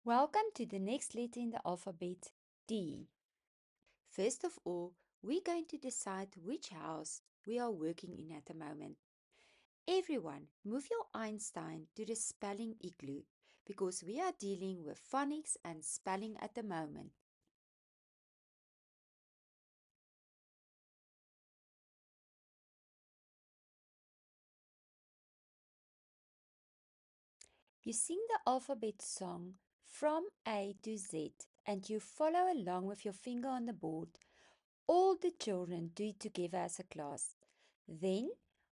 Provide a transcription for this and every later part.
Welcome to the next letter in the alphabet, D. First of all, we're going to decide which house we are working in at the moment. Everyone, move your Einstein to the spelling igloo because we are dealing with phonics and spelling at the moment. You sing the alphabet song from A to Z and you follow along with your finger on the board. All the children do it together as a class. Then,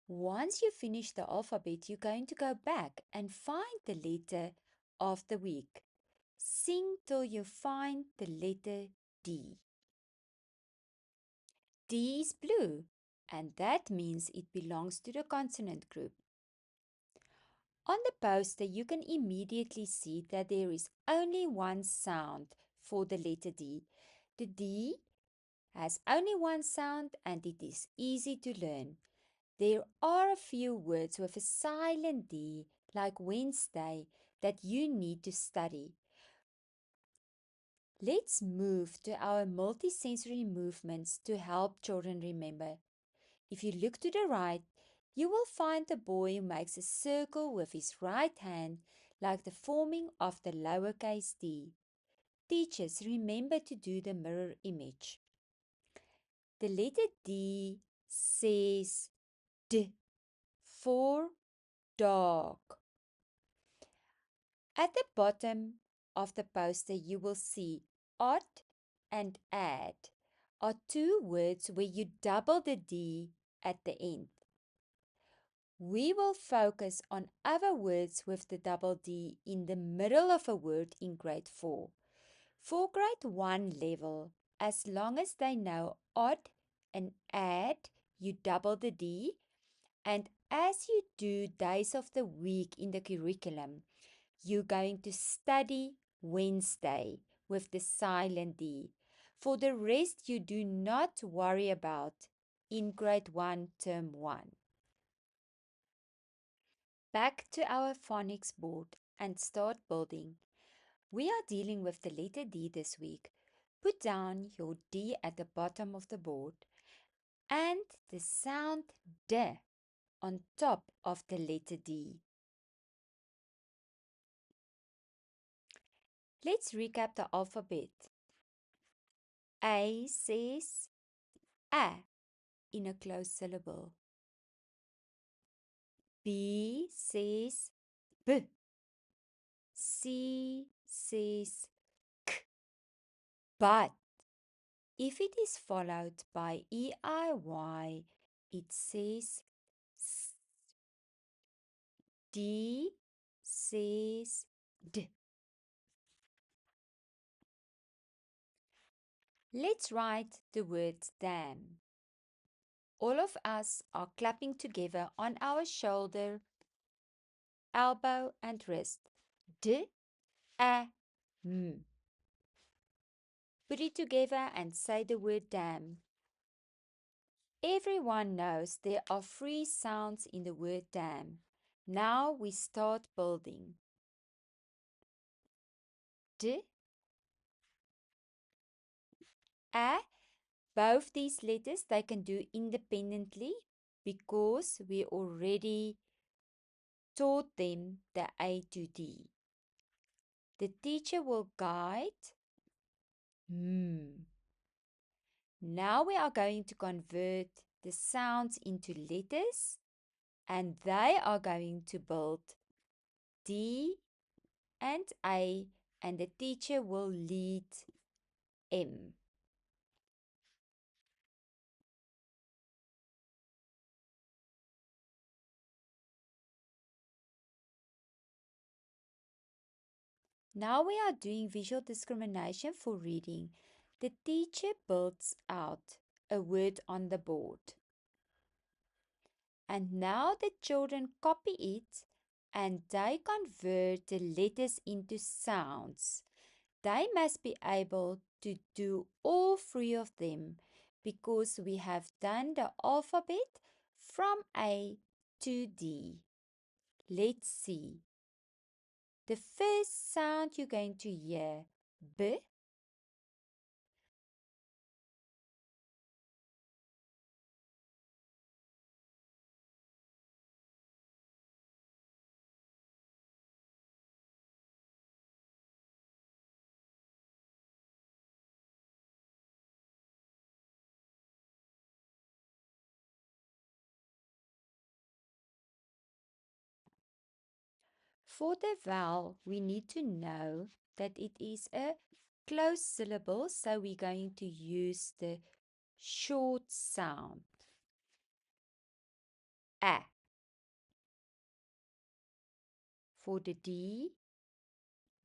once you finish the alphabet, you're going to go back and find the letter of the week. Sing till you find the letter D. D is blue, and that means it belongs to the consonant group. On the poster, you can immediately see that there is only one sound for the letter D. The D has only one sound and it is easy to learn. There are a few words with a silent D, like Wednesday, that you need to study. Let's move to our multisensory movements to help children remember. If you look to the right, you will find the boy who makes a circle with his right hand, like the forming of the lowercase d. Teachers, remember to do the mirror image. The letter D says D for dog. At the bottom of the poster, you will see odd and add are two words where you double the D at the end. We will focus on other words with the double D in the middle of a word in grade 4. For grade 1 level, as long as they know odd and add, you double the D. And as you do days of the week in the curriculum, you're going to study Wednesday with the silent D. For the rest, you do not worry about in grade 1, term 1. Back to our phonics board and start building. We are dealing with the letter D this week. Put down your D at the bottom of the board and the sound D on top of the letter D. Let's recap the alphabet. A says A in a closed syllable. B says B. C says K. But if it is followed by EIY, it says S. D says D. Let's write the word damn. All of us are clapping together on our shoulder, elbow and wrist. D, A, M. Put it together and say the word damn. Everyone knows there are 3 sounds in the word damn. Now we start building. D, A. Both these letters they can do independently because we already taught them the A to D. The teacher will guide. Now we are going to convert the sounds into letters and they are going to build D and A and the teacher will lead M. Now we are doing visual discrimination for reading. The teacher builds out a word on the board. And now the children copy it and they convert the letters into sounds. They must be able to do all 3 of them because we have done the alphabet from A to D. Let's see. The first sound you're going to hear, B. For the vowel, we need to know that it is a closed syllable, so we're going to use the short sound. A. For the D,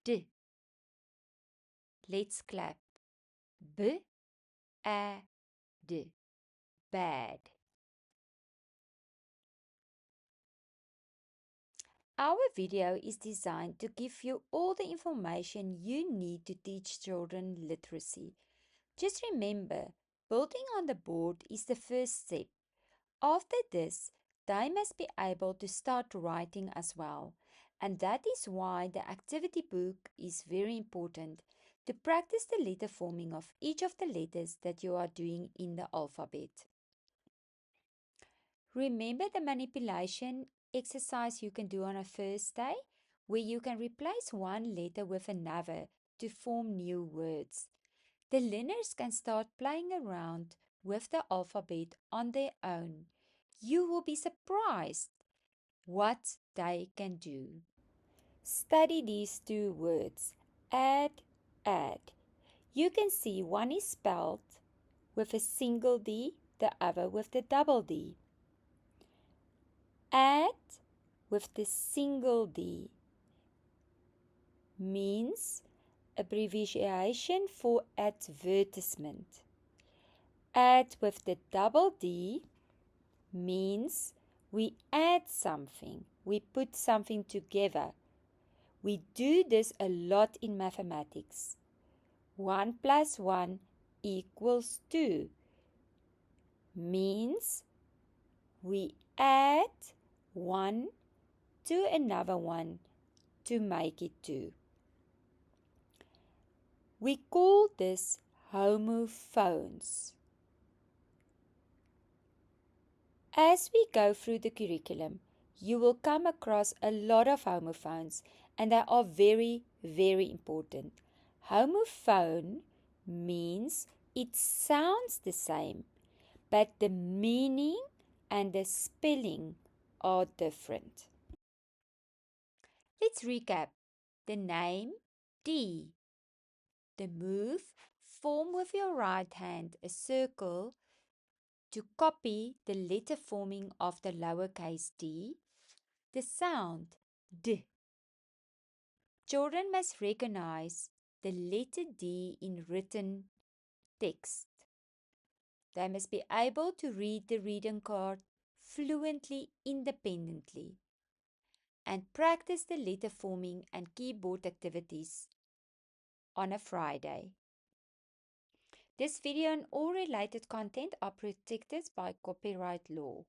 D. Let's clap. B, A, D. Bad. Our video is designed to give you all the information you need to teach children literacy. Just remember, building on the board is the first step. After this, they must be able to start writing as well. And that is why the activity book is very important to practice the letter forming of each of the letters that you are doing in the alphabet. Remember the manipulation exercise you can do on a first day, where you can replace one letter with another to form new words. The learners can start playing around with the alphabet on their own. You will be surprised what they can do. Study these two words, add, add. You can see one is spelled with a single D, the other with the double D. Add with the single D means abbreviation for advertisement. Add with the double D means we add something, we put something together. We do this a lot in mathematics. 1 plus 1 equals 2 means we add 1 to another one to make it 2. We call this homophones. As we go through the curriculum, you will come across a lot of homophones, and they are very, very important. Homophone means it sounds the same, but the meaning and the spelling are different. Let's recap. The name, D. The move, form with your right hand a circle to copy the letter forming of the lowercase d. The sound, D. Children must recognize the letter D in written text. They must be able to read the reading card fluently independently and practice the letter forming and keyboard activities on a Friday. This video and all related content are protected by copyright law.